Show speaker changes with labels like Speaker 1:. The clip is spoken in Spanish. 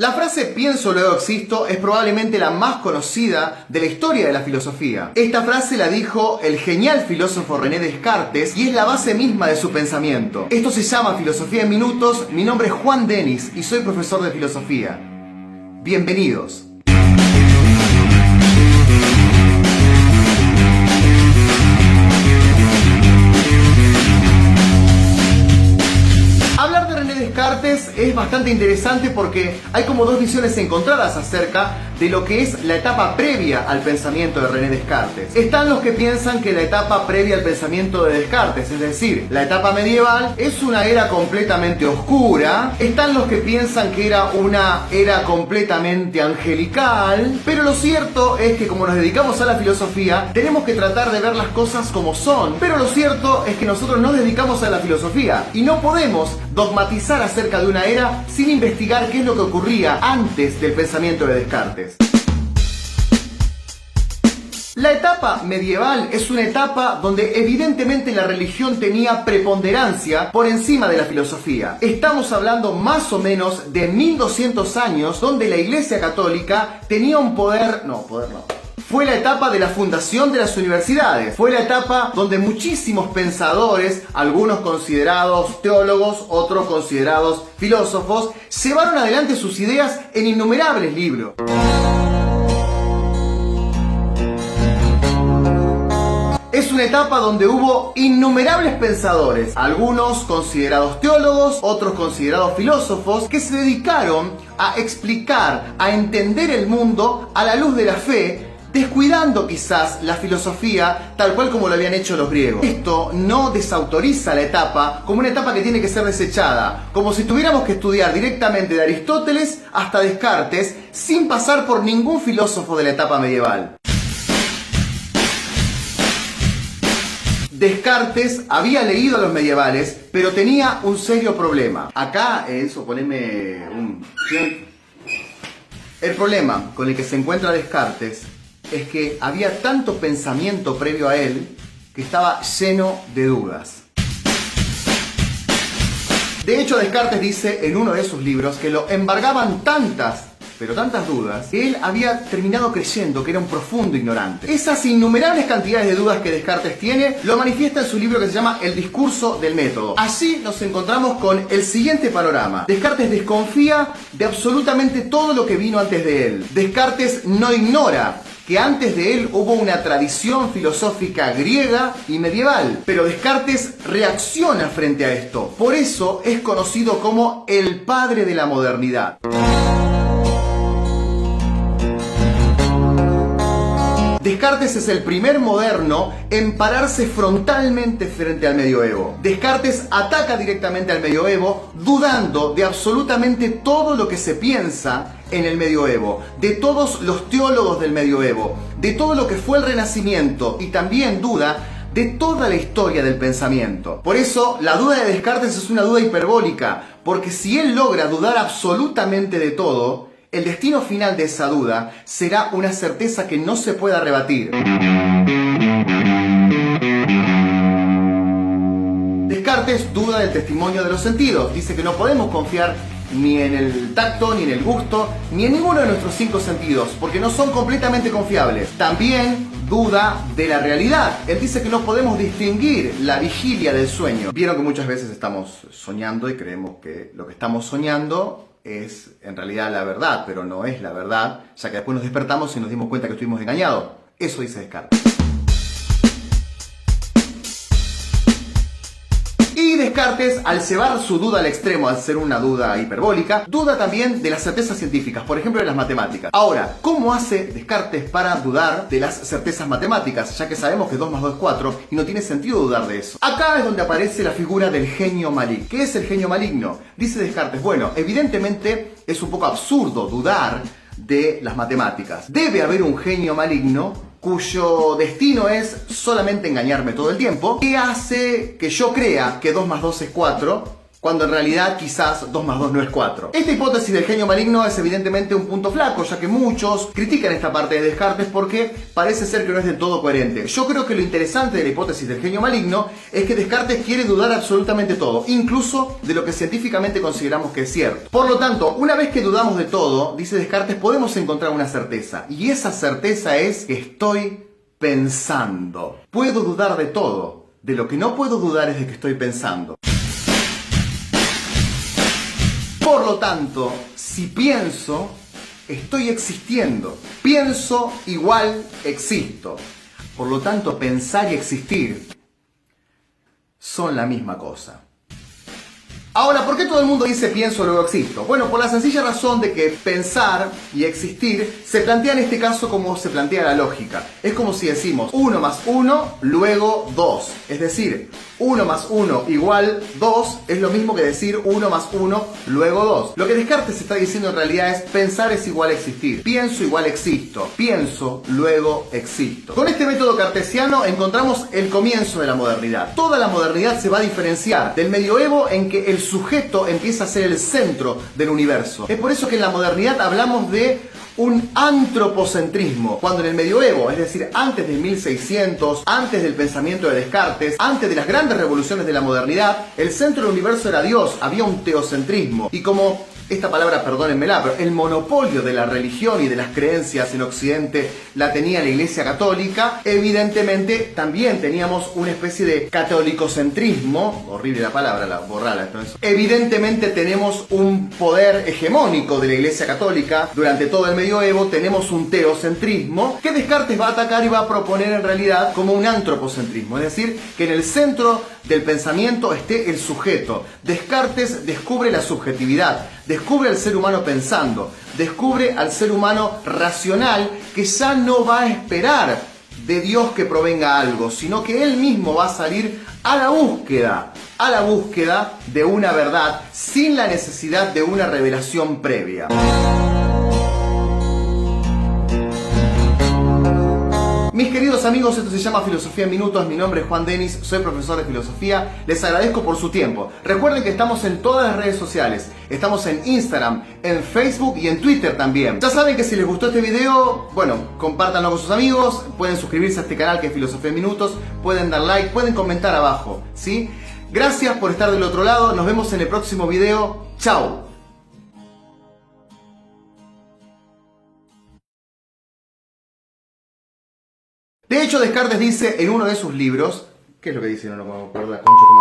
Speaker 1: La frase pienso luego existo es probablemente la más conocida de la historia de la filosofía. Esta frase la dijo el genial filósofo René Descartes y es la base misma de su pensamiento. Esto se llama Filosofía en Minutos. Mi nombre es Juan Denis y soy profesor de filosofía. Bienvenidos. Descartes es bastante interesante porque hay como dos visiones encontradas acerca de lo que es la etapa previa al pensamiento de René Descartes. Están los que piensan que la etapa previa al pensamiento de Descartes, es decir, la etapa medieval, es una era completamente oscura. Están los que piensan que era una era completamente angelical. Pero lo cierto es que como nos dedicamos a la filosofía, tenemos que tratar de ver las cosas como son. Pero lo cierto es que nosotros nos dedicamos a la filosofía y no podemos dogmatizar acerca de una era sin investigar qué es lo que ocurría antes del pensamiento de Descartes. La etapa medieval es una etapa donde evidentemente la religión tenía preponderancia por encima de la filosofía. Estamos hablando más o menos de 1200 años donde la Iglesia Católica tenía un poder... Fue la etapa de la fundación de las universidades. Fue la etapa donde muchísimos pensadores, algunos considerados teólogos, otros considerados filósofos, llevaron adelante sus ideas en innumerables libros. Es una etapa donde hubo innumerables pensadores, algunos considerados teólogos, otros considerados filósofos, que se dedicaron a explicar, a entender el mundo a la luz de la fe, descuidando quizás la filosofía tal cual como lo habían hecho los griegos. Esto no desautoriza la etapa como una etapa que tiene que ser desechada, como si tuviéramos que estudiar directamente de Aristóteles hasta Descartes sin pasar por ningún filósofo de la etapa medieval. Descartes había leído a los medievales, pero tenía un serio problema. Acá, poneme un... El problema con el que se encuentra Descartes es que había tanto pensamiento previo a él que estaba lleno de dudas. De hecho, Descartes dice en uno de sus libros que lo embargaban tantas dudas, que él había terminado creyendo que era un profundo ignorante. Esas innumerables cantidades de dudas que Descartes tiene, lo manifiesta en su libro que se llama El discurso del método. Allí nos encontramos con el siguiente panorama. Descartes desconfía de absolutamente todo lo que vino antes de él. Descartes no ignora que antes de él hubo una tradición filosófica griega y medieval, pero Descartes reacciona frente a esto. Por eso es conocido como el padre de la modernidad. Descartes es el primer moderno en pararse frontalmente frente al medioevo. Descartes ataca directamente al medioevo, dudando de absolutamente todo lo que se piensa en el medioevo, de todos los teólogos del medioevo, de todo lo que fue el Renacimiento y también duda de toda la historia del pensamiento. Por eso, la duda de Descartes es una duda hiperbólica, porque si él logra dudar absolutamente de todo, el destino final de esa duda será una certeza que no se pueda rebatir. Descartes duda del testimonio de los sentidos. Dice que no podemos confiar ni en el tacto, ni en el gusto, ni en ninguno de nuestros 5 sentidos, porque no son completamente confiables. También duda de la realidad. Él dice que no podemos distinguir la vigilia del sueño. Vieron que muchas veces estamos soñando y creemos que lo que estamos soñando es en realidad la verdad, pero no es la verdad, ya que después nos despertamos y nos dimos cuenta que estuvimos engañados. Eso dice Descartes. Y Descartes, al llevar su duda al extremo, al ser una duda hiperbólica, duda también de las certezas científicas, por ejemplo de las matemáticas. Ahora, ¿cómo hace Descartes para dudar de las certezas matemáticas? Ya que sabemos que 2 más 2 es 4 y no tiene sentido dudar de eso. Acá es donde aparece la figura del genio maligno. ¿Qué es el genio maligno? Dice Descartes, bueno, evidentemente es un poco absurdo dudar de las matemáticas. Debe haber un genio maligno cuyo destino es solamente engañarme todo el tiempo, que hace que yo crea que 2 más 2 es 4 cuando en realidad quizás 2 más 2 no es 4. Esta hipótesis del genio maligno es evidentemente un punto flaco, ya que muchos critican esta parte de Descartes porque parece ser que no es del todo coherente. Yo creo que lo interesante de la hipótesis del genio maligno es que Descartes quiere dudar absolutamente todo, incluso de lo que científicamente consideramos que es cierto. Por lo tanto, una vez que dudamos de todo, dice Descartes, podemos encontrar una certeza, y esa certeza es que estoy pensando. Puedo dudar de todo, de lo que no puedo dudar es de que estoy pensando. Por lo tanto, si pienso, estoy existiendo. Pienso igual existo. Por lo tanto, pensar y existir son la misma cosa. Ahora, ¿por qué todo el mundo dice pienso, luego existo? Bueno, por la sencilla razón de que pensar y existir se plantea en este caso como se plantea la lógica. Es como si decimos 1 más 1, luego 2. Es decir, 1 más 1 igual 2 es lo mismo que decir 1 más 1, luego 2. Lo que Descartes está diciendo en realidad es pensar es igual a existir. Pienso igual existo. Pienso, luego existo. Con este método cartesiano encontramos el comienzo de la modernidad. Toda la modernidad se va a diferenciar del medioevo en que el sujeto empieza a ser el centro del universo. Es por eso que en la modernidad hablamos de un antropocentrismo, cuando en el medioevo, es decir, antes de 1600, antes del pensamiento de Descartes, antes de las grandes revoluciones de la modernidad, el centro del universo era Dios, había un teocentrismo. Y como esta palabra, perdónenmela, pero el monopolio de la religión y de las creencias en Occidente la tenía la Iglesia Católica, evidentemente también teníamos una especie de catolicocentrismo, horrible la palabra, borrala. Entonces, evidentemente tenemos un poder hegemónico de la Iglesia Católica durante todo el medioevo, tenemos un teocentrismo que Descartes va a atacar y va a proponer en realidad como un antropocentrismo, es decir, que en el centro del pensamiento esté el sujeto. Descartes descubre la subjetividad, descubre al ser humano pensando, descubre al ser humano racional que ya no va a esperar de Dios que provenga algo, sino que él mismo va a salir a la búsqueda de una verdad sin la necesidad de una revelación previa. Mis queridos amigos, esto se llama Filosofía en Minutos, mi nombre es Juan Denis, soy profesor de filosofía, les agradezco por su tiempo. Recuerden que estamos en todas las redes sociales, estamos en Instagram, en Facebook y en Twitter también. Ya saben que si les gustó este video, bueno, compártanlo con sus amigos, pueden suscribirse a este canal que es Filosofía en Minutos, pueden dar like, pueden comentar abajo, ¿sí? Gracias por estar del otro lado, nos vemos en el próximo video, ¡chao! De hecho, Descartes dice en uno de sus libros, ¿qué es lo que dice? No me acuerdo, concha tu madre.